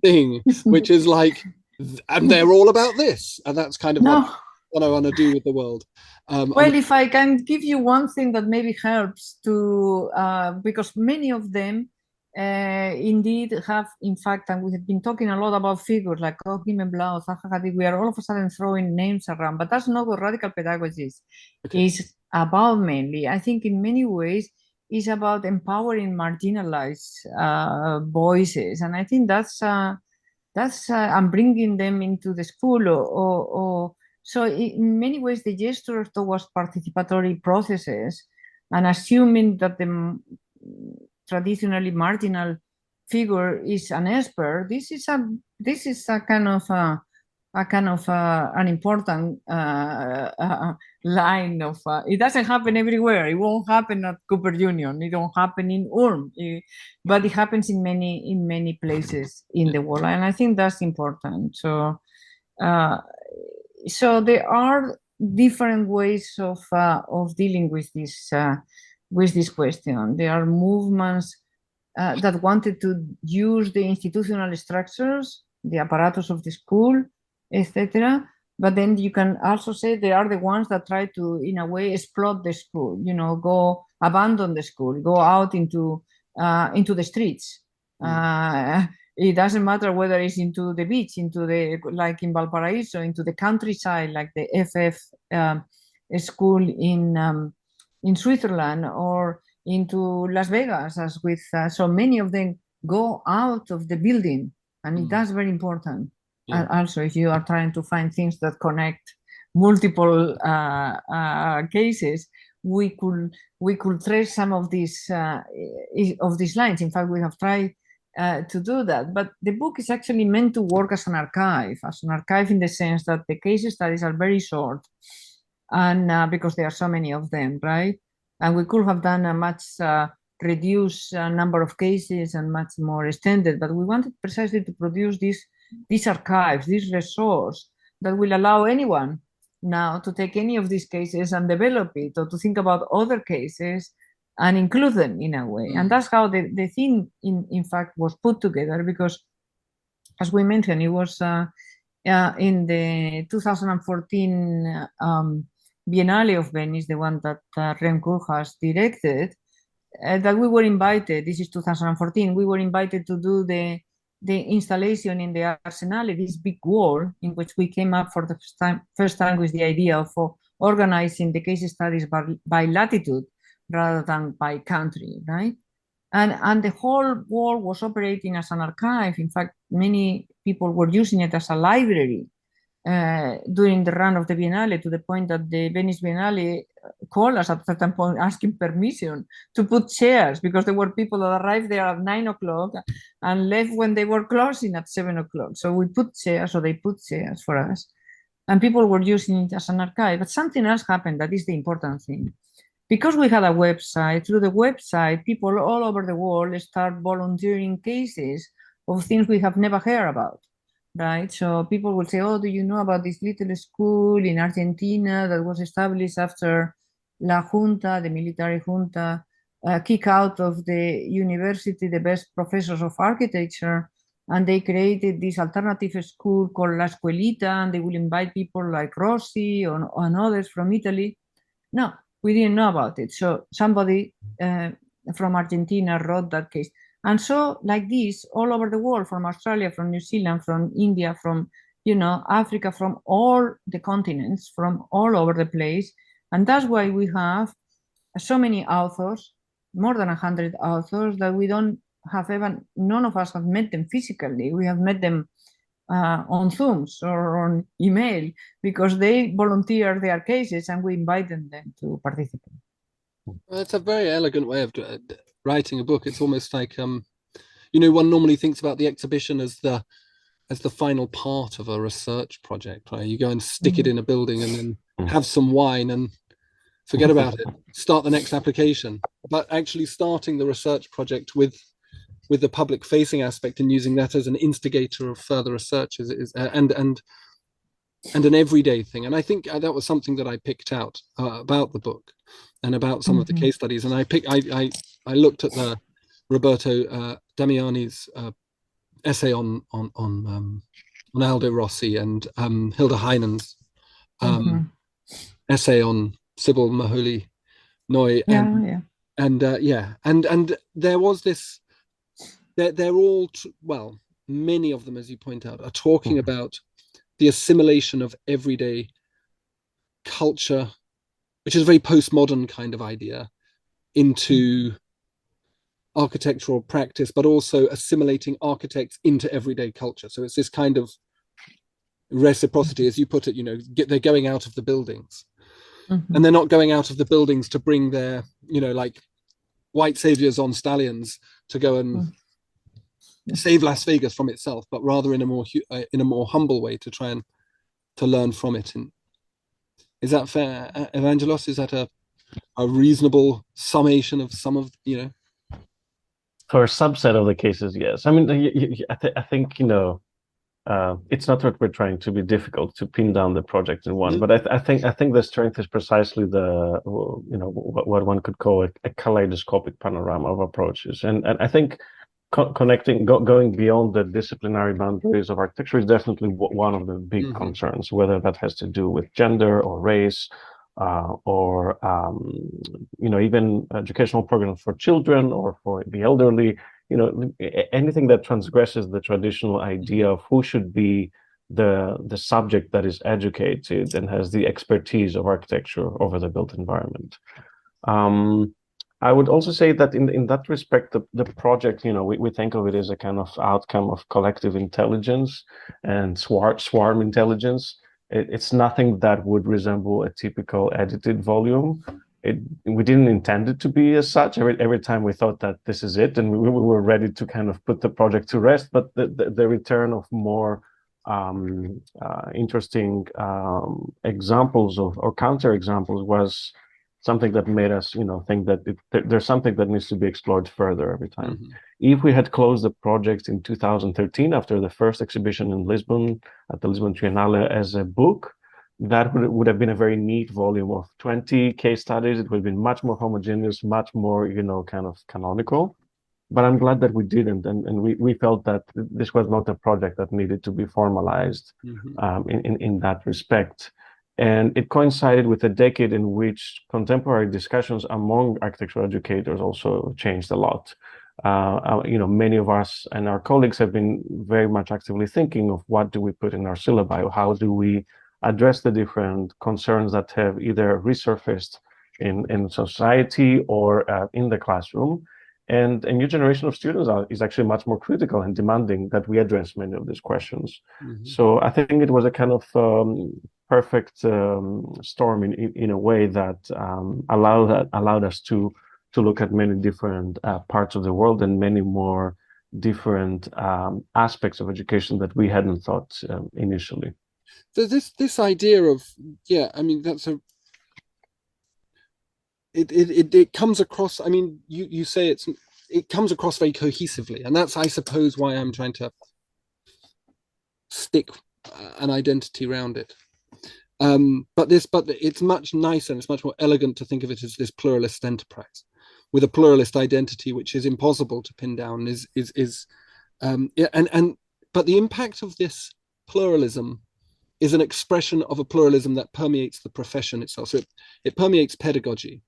thing, which is like, and they're all about this, and that's kind of what I want to do with the world. Well, if I can give you one thing that maybe helps to, because many of them indeed have, in fact, and we have been talking a lot about figures like Kotsioris, Zaha Hadid. We are all of a sudden throwing names around, but that's not what radical pedagogies is about mainly. I think in many ways is about empowering marginalized voices, and I think that's and bringing them into the school or so in many ways the gesture towards participatory processes and assuming that the traditionally marginal figure is an expert. This is a kind of an important line of. It doesn't happen everywhere. It won't happen at Cooper Union. It won't happen in Ulm, but it happens in many places in the world, and I think that's important. So, so there are different ways of dealing with this question. There are movements that wanted to use the institutional structures, the apparatus of the school, etc. But then you can also say they are the ones that try to, in a way, explode the school, go abandon the school, go out into the streets. It doesn't matter whether it's into the beach, like in Valparaiso, into the countryside, like the FF school in Switzerland, or into Las Vegas, as with so many of them go out of the building, and that's very important. Yeah. And also, if you are trying to find things that connect multiple cases, we could trace some of these lines. In fact, we have tried to do that. But the book is actually meant to work as an archive in the sense that the case studies are very short, and because there are so many of them, right? And we could have done a much reduced number of cases and much more extended, but we wanted precisely to produce these archives, this resource that will allow anyone now to take any of these cases and develop it, or to think about other cases and include them in a way. And that's how the thing, in fact, was put together, because, as we mentioned, it was in the 2014 Biennale of Venice, the one that Rem Koolhaas directed, that we were invited. This is 2014. We were invited to do the installation in the Arsenale, this big wall, in which we came up for the first time with the idea of organizing the case studies by latitude rather than by country, right? And the whole wall was operating as an archive. In fact, many people were using it as a library during the run of the Biennale, to the point that the Venice Biennale called us at a certain point asking permission to put chairs, because there were people that arrived there at 9 o'clock and left when they were closing at 7 o'clock. So we put chairs, or they put chairs for us, and people were using it as an archive. But something else happened that is the important thing. Because we had a website, through the website, people all over the world start volunteering cases of things we have never heard about. Right, so people will say, "Oh, do you know about this little school in Argentina that was established after La Junta, the military junta, kick out of the university the best professors of architecture, and they created this alternative school called La Escuelita, and they will invite people like Rossi and others from Italy." No, we didn't know about it. So somebody from Argentina wrote that case. And so, like this, all over the world, from Australia, from New Zealand, from India, from Africa, from all the continents, from all over the place. And that's why we have so many authors, more than 100 authors, that we don't have even, none of us have met them physically. We have met them on Zooms or on email, because they volunteer their cases and we invite them to participate. Well, it's a very elegant way of writing a book. It's almost like one normally thinks about the exhibition as the final part of a research project, right? You go and stick it in a building and then have some wine and forget about it, start the next application. But actually starting the research project with the public facing aspect and using that as an instigator of further research is and an everyday thing. And I think that was something that I picked out about the book and about some of the case studies. And I looked at the Roberto Damiani's essay on Aldo Rossi and Hilda Heinen's essay on Sybil Mahuli Noy. And there was this, they're all, many of them, as you point out, are talking about the assimilation of everyday culture, which is a very postmodern kind of idea, into architectural practice, but also assimilating architects into everyday culture. So it's this kind of reciprocity, as you put it, they're going out of the buildings. And they're not going out of the buildings to bring their, like white saviors on stallions to go and save Las Vegas from itself, but rather in a more humble way to try and to learn from it. And is that fair, Evangelos? Is that a reasonable summation of some of For a subset of the cases, yes. I mean, I think it's not that we're trying to be difficult to pin down the project in one, but I think the strength is precisely the what one could call a kaleidoscopic panorama of approaches, and I think going beyond the disciplinary boundaries of architecture is definitely one of the big concerns, whether that has to do with gender or race, or even educational programs for children or for the elderly. Anything that transgresses the traditional idea of who should be the subject that is educated and has the expertise of architecture over the built environment. I would also say that in that respect, the project, we think of it as a kind of outcome of collective intelligence and swarm intelligence. It's nothing that would resemble a typical edited volume. We didn't intend it to be as such. Every time we thought that this is it, and we were ready to kind of put the project to rest, but the return of more interesting examples or counter examples was something that made us, think that there's something that needs to be explored further every time. If we had closed the project in 2013 after the first exhibition in Lisbon at the Lisbon Triennale as a book, that would have been a very neat volume of 20 case studies. It would have been much more homogeneous, much more, kind of canonical. But I'm glad that we didn't, and we felt that this was not a project that needed to be formalized in that respect. And it coincided with a decade in which contemporary discussions among architectural educators also changed a lot. Many of us and our colleagues have been very much actively thinking of what do we put in our syllabi, how do we address the different concerns that have either resurfaced in society or in the classroom. And a new generation of students is actually much more critical and demanding that we address many of these questions. So I think it was a kind of perfect storm in a way that allowed us to look at many different parts of the world and many more different aspects of education that we hadn't thought initially. So this idea of it comes across. I mean, you say it comes across very cohesively, and that's, I suppose, why I'm trying to stick an identity around it. But it's much nicer and it's much more elegant to think of it as this pluralist enterprise with a pluralist identity, which is impossible to pin down. But the impact of this pluralism is an expression of a pluralism that permeates the profession itself. So it permeates pedagogy,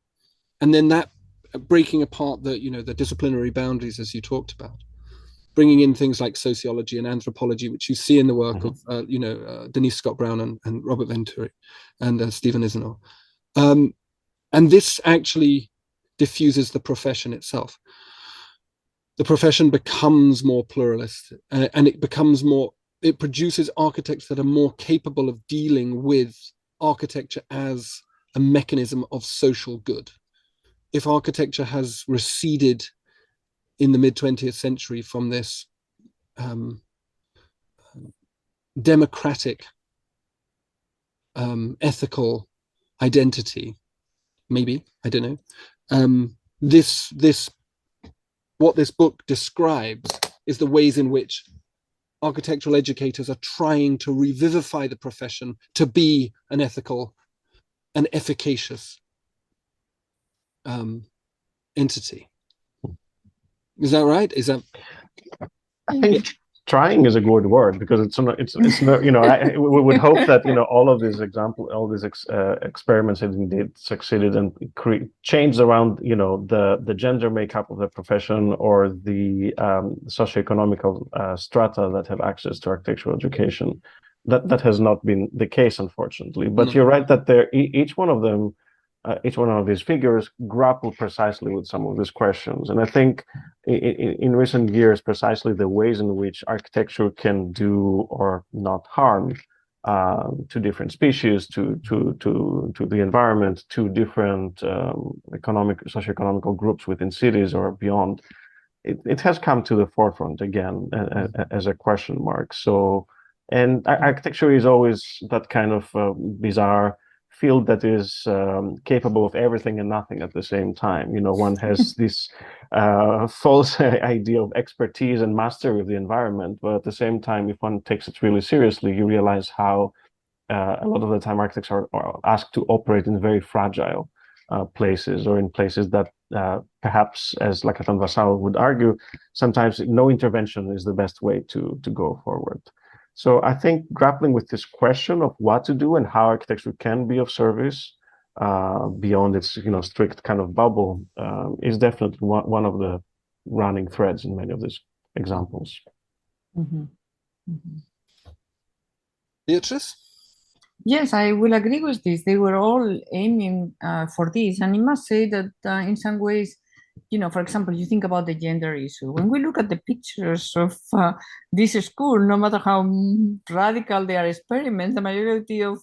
and then that breaking apart the disciplinary boundaries, as you talked about, bringing in things like sociology and anthropology, which you see in the work of Denise Scott Brown and Robert Venturi and Stephen Isenor. And this actually diffuses the profession itself. The profession becomes more pluralist, and it produces architects that are more capable of dealing with architecture as a mechanism of social good. If architecture has receded in the mid-20th century from this democratic, ethical identity, maybe, I don't know, what this book describes is the ways in which architectural educators are trying to revivify the profession to be an ethical and efficacious entity. Is that right? I think trying is a good word, because it's not, we would hope that all of these experiments had indeed succeeded and changed around the gender makeup of the profession or the socioeconomical strata that have access to architectural education. That has not been the case, unfortunately. But you're right that each one of them. Each one of these figures grapple precisely with some of these questions. And I think in recent years, precisely the ways in which architecture can do or not harm to different species, to the environment, to different socioeconomical groups within cities or beyond, it has come to the forefront again as a question mark. So, and architecture is always that kind of bizarre field that is capable of everything and nothing at the same time. One has this false idea of expertise and mastery of the environment, but at the same time, if one takes it really seriously, you realize how a lot of the time architects are asked to operate in very fragile places, or in places that perhaps, as Lakatan Vasal would argue, sometimes no intervention is the best way to go forward. So I think grappling with this question of what to do and how architecture can be of service beyond its strict kind of bubble is definitely one of the running threads in many of these examples. Mm-hmm. Mm-hmm. Beatriz? Yes, I will agree with this. They were all aiming for this. And I must say that in some ways, for example, you think about the gender issue. When we look at the pictures of this school, no matter how radical they are experiments, the majority of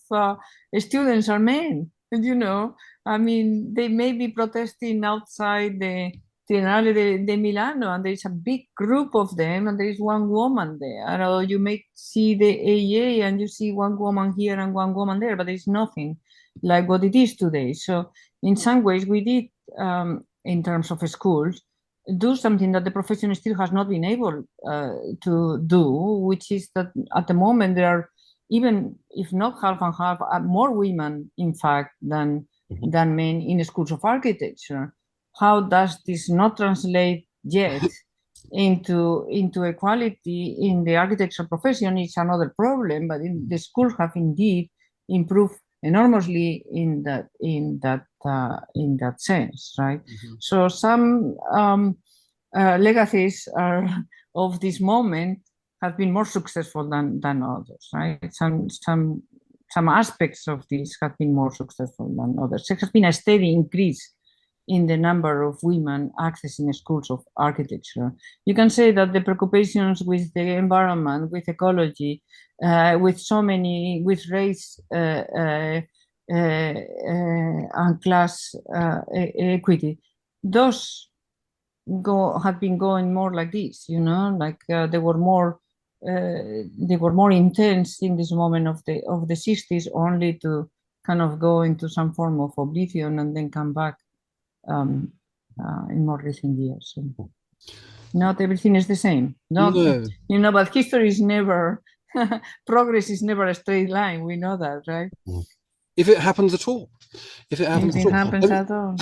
students are men. I mean, they may be protesting outside the Triennale de Milano, and there is a big group of them, and there is one woman there. Or you may see the AA, and you see one woman here and one woman there, but there's nothing like what it is today. So in some ways, we did, in terms of schools, do something that the profession still has not been able to do, which is that at the moment there are, even if not half and half, more women, in fact, than men in schools of architecture. How does this not translate yet into equality in the architecture profession? It's another problem, but the schools have indeed improved enormously in that sense, right? Mm-hmm. So some legacies of this moment have been more successful than others, right? Some aspects of this have been more successful than others. There has been a steady increase in the number of women accessing schools of architecture. You can say that the preoccupations with the environment, with ecology, with race and class equity, those have been going more like this, like they were more intense in this moment of the 60s, only to kind of go into some form of oblivion and then come back in more recent years. So not everything is the same. No. But history is never, progress is never a straight line. We know that, right? If it happens at all. If it happens at all.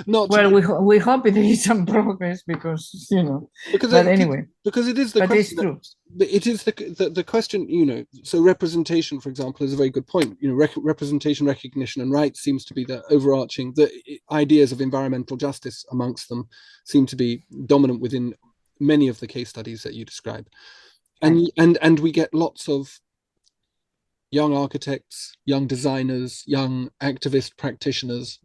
Not well, we hope there is some progress because, anyway. Because it is the question. It's true. It is the question, so representation, for example, is a very good point. Representation, recognition, and rights seems to be the overarching, the ideas of environmental justice amongst them seem to be dominant within many of the case studies that you describe. And we get lots of young architects, young designers, young activist practitioners,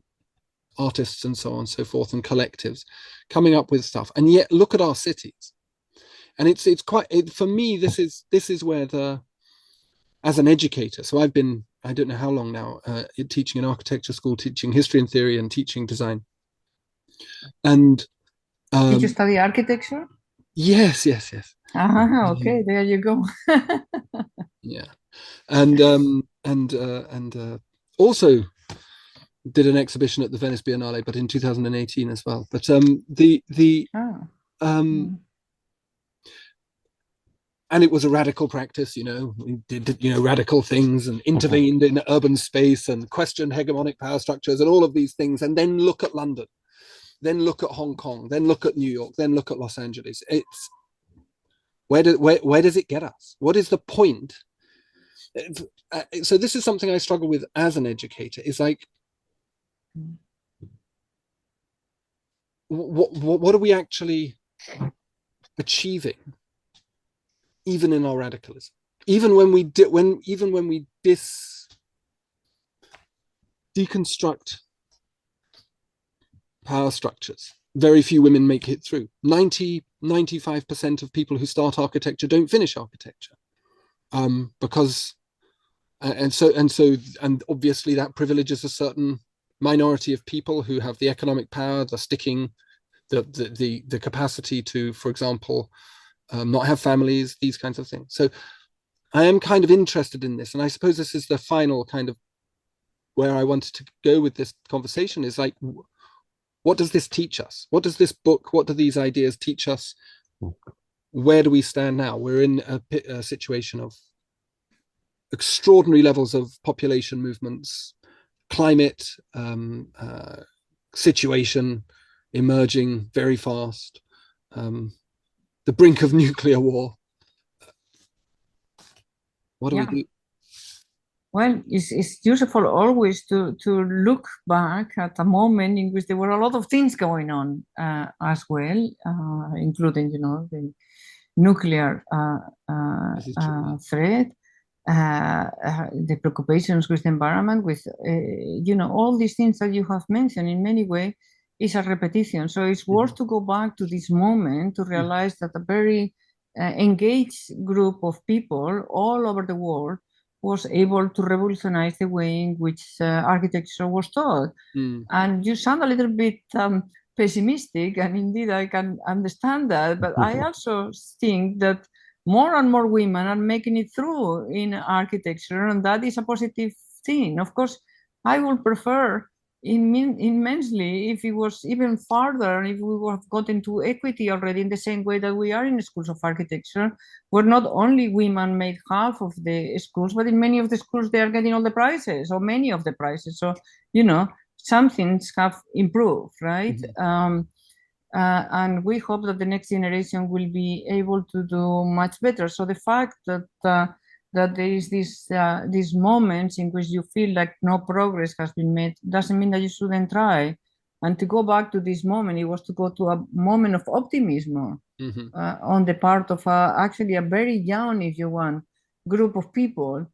artists, and so on and so forth, and collectives coming up with stuff. And yet, look at our cities, and it's quite. For me, this is where as an educator. So I've been, I don't know how long now, teaching in architecture school, teaching history and theory, and teaching design. And did you study architecture? Yes. Okay, there you go. Yeah. And also did an exhibition at the Venice Biennale, but in 2018 as well. But and it was a radical practice, we did radical things and intervened in urban space and questioned hegemonic power structures and all of these things, and then look at London, then look at Hong Kong, then look at New York, then look at Los Angeles. It's where does it get us? What is the point? So this is something I struggle with as an educator, is like, what are we actually achieving, even in our radicalism, even when we deconstruct power structures? Very few women make it through. 95% of people who start architecture don't finish architecture, because and obviously that privileges a certain minority of people who have the economic power, the sticking, the capacity to, for example, not have families, these kinds of things. So I am kind of interested in this, and I suppose this is the final kind of where I wanted to go with this conversation, is like, what does this teach us? What does this book, what do these ideas teach us? Where do we stand now? We're in a situation of extraordinary levels of population movements, climate situation, emerging very fast, the brink of nuclear war. What do we do? Well, it's useful always to look back at a moment in which there were a lot of things going on as well, including, the nuclear threat, the preoccupations with the environment, with, all these things that you have mentioned in many ways is a repetition. So it's worth to go back to this moment to realize that a very engaged group of people all over the world was able to revolutionize the way in which architecture was taught. And you sound a little bit pessimistic, and indeed I can understand that, but I also think that more and more women are making it through in architecture, and that is a positive thing. Of course, I would prefer immensely if it was even farther, if we would have gotten to equity already in the same way that we are in the schools of architecture, where not only women make half of the schools, but in many of the schools they are getting all the prizes, or many of the prizes. So, some things have improved, right? And we hope that the next generation will be able to do much better. So the fact that there is these moments in which you feel like no progress has been made doesn't mean that you shouldn't try. And to go back to this moment, it was to go to a moment of optimism on the part of actually a very young, if you want, group of people.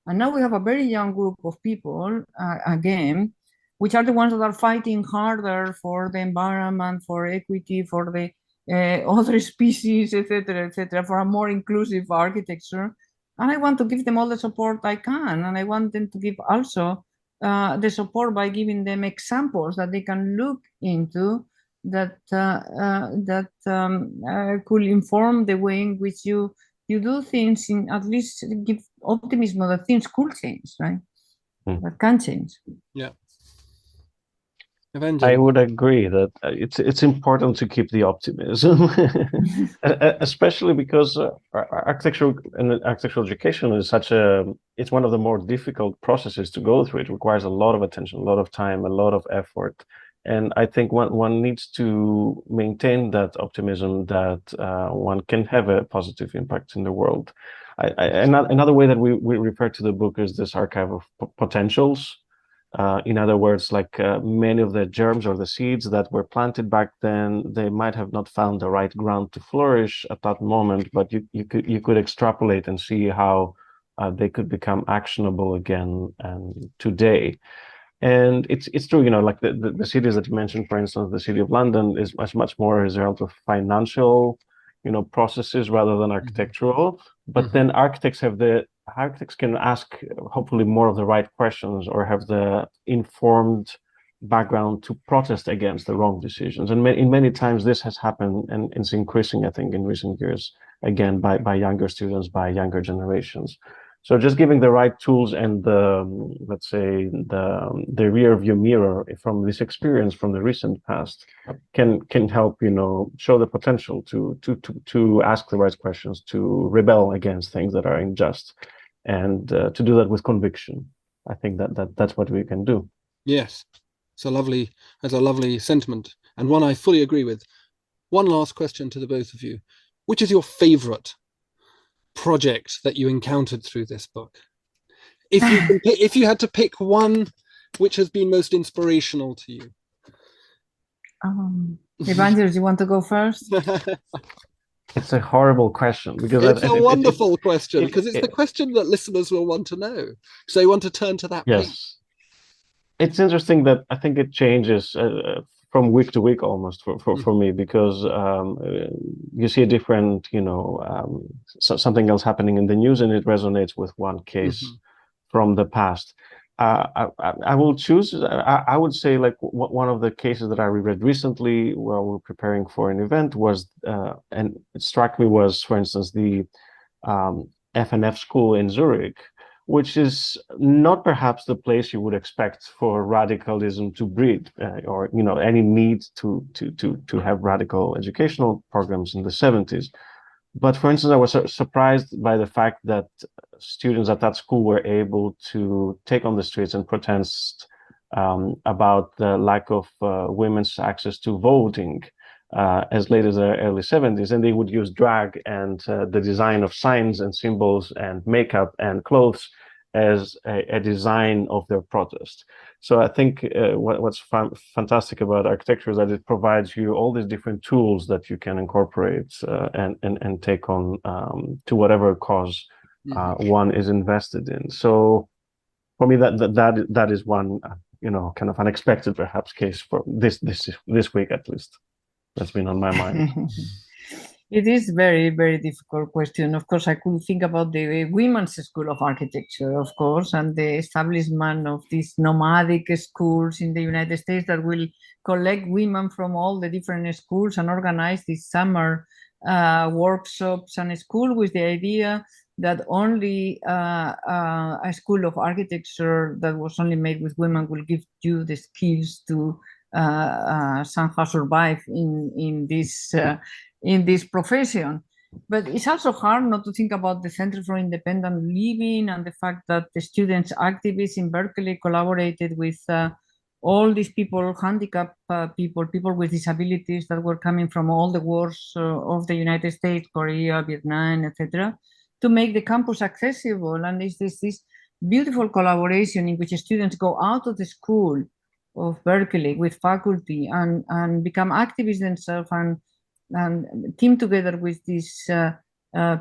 And now we have a very young group of people, again, which are the ones that are fighting harder for the environment, for equity, for the other species, etc., for a more inclusive architecture. And I want to give them all the support I can. And I want them to give also the support by giving them examples that they can look into that could inform the way in which you do things, in at least give optimism that things could change, right? That can change. Yeah. I would agree that it's important to keep the optimism, especially because architectural education is it's one of the more difficult processes to go through. It requires a lot of attention, a lot of time, a lot of effort. And I think one needs to maintain that optimism that one can have a positive impact in the world. Another way that we refer to the book is this archive of potentials. In other words, like many of the germs or the seeds that were planted back then, they might have not found the right ground to flourish at that moment, but you could extrapolate and see how they could become actionable again today. And it's true, like the cities that you mentioned, for instance, the city of London is much more a result of financial, processes rather than architectural. But then architects can ask hopefully more of the right questions, or have the informed background to protest against the wrong decisions. And many times this has happened, and it's increasing, I think, in recent years, again, by younger students, by younger generations. So just giving the right tools and let's say the rear view mirror from this experience from the recent past can help, show the potential to ask the right questions, to rebel against things that are unjust, and to do that with conviction. I think that's what we can do. Yes, that's a lovely sentiment, and one I fully agree with. One last question to the both of you: which is your favorite project that you encountered through this book? If you had to pick one, which has been most inspirational to you? Evangelos, you want to go first? It's a horrible question, because it's a wonderful question, because it's the question that listeners will want to know. So you want to turn to that. Yes. Page. It's interesting that I think it changes from week to week almost for me, because you see a different, something else happening in the news, and it resonates with one case from the past. I will choose, I would say, like one of the cases that I reread recently while we were preparing for an event was, and it struck me, was, for instance, the F&F school in Zurich, which is not perhaps the place you would expect for radicalism to breed, or any need to have radical educational programs in the 70s. But for instance, I was surprised by the fact that students at that school were able to take on the streets and protest about the lack of women's access to voting as late as the early 70s, and they would use drag and the design of signs and symbols and makeup and clothes as a design of their protest. So I think what's fantastic about architecture is that it provides you all these different tools that you can incorporate and take on to whatever cause one is invested in. So for me, that is one kind of unexpected perhaps case for this week at least. That's been on my mind. It is very, very difficult question. Of course, I could think about the Women's School of Architecture, of course, and the establishment of these nomadic schools in the United States that will collect women from all the different schools and organize these summer workshops and school with the idea that only a school of architecture that was only made with women will give you the skills to somehow survive in this profession. But it's also hard not to think about the Center for Independent Living and the fact that the students activists in Berkeley collaborated with all these people, handicapped people with disabilities that were coming from all the wars of the United States, Korea, Vietnam, etc., to make the campus accessible. And there's this beautiful collaboration in which students go out of the school of Berkeley with faculty and become activists themselves and team together with these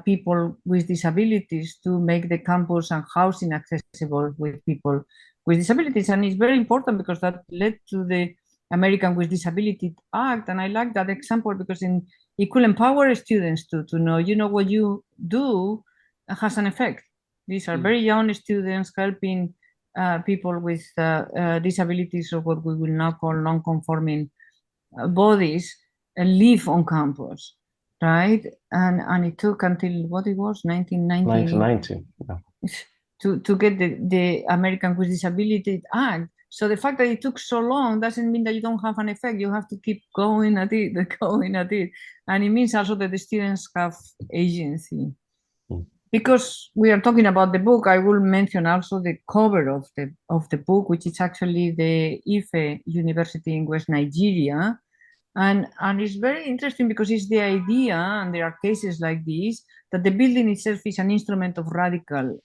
people with disabilities to make the campus and housing accessible with people with disabilities. And it's very important because that led to the American with Disability Act. And I like that example because it could empower students to know, what you do has an effect. These are very young students helping people with disabilities, or what we will now call non-conforming bodies, live on campus, right? And it took until what it was 1990 to get the American with Disability Act. So the fact that it took so long doesn't mean that you don't have an effect. You have to keep going at it. And it means also that the students have agency. Because we are talking about the book, I will mention also the cover of the book, which is actually the Ife University in West Nigeria. And it's very interesting because it's the idea, and there are cases like this, that the building itself is an instrument of radical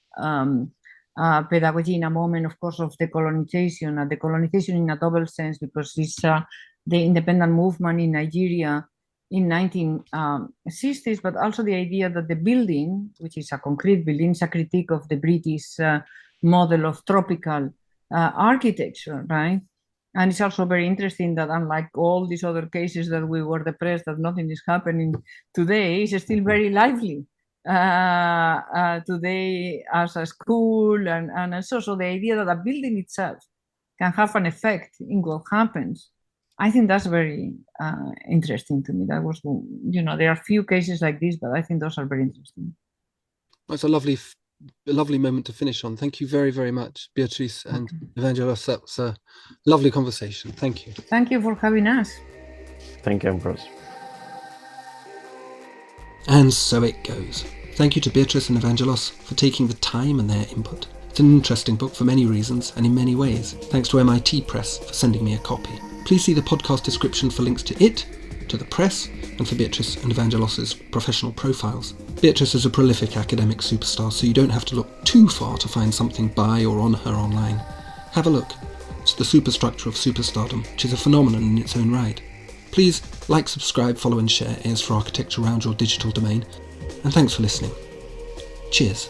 pedagogy in a moment, of course, of decolonization, and decolonization in a double sense, because it's the independent movement in Nigeria in 1960s, but also the idea that the building, which is a concrete building, is a critique of the British model of tropical architecture, right? And it's also very interesting that unlike all these other cases that we were depressed that nothing is happening today, it's still very lively today as a school. And so the idea that a building itself can have an effect in what happens, I think that's very interesting to me. That was, there are few cases like this, but I think those are very interesting. That's a lovely moment to finish on. Thank you very, very much, Beatriz and Evangelos. That's a lovely conversation. Thank you. Thank you for having us. Thank you, Ambrose. And so it goes. Thank you to Beatriz and Evangelos for taking the time and their input. It's an interesting book for many reasons and in many ways. Thanks to MIT Press for sending me a copy. Please see the podcast description for links to it, to the press, and for Beatriz and Evangelos' professional profiles. Beatriz is a prolific academic superstar, so you don't have to look too far to find something by or on her online. Have a look. It's the superstructure of superstardom, which is a phenomenon in its own right. Please like, subscribe, follow and share Ears for Architecture around your digital domain, and thanks for listening. Cheers.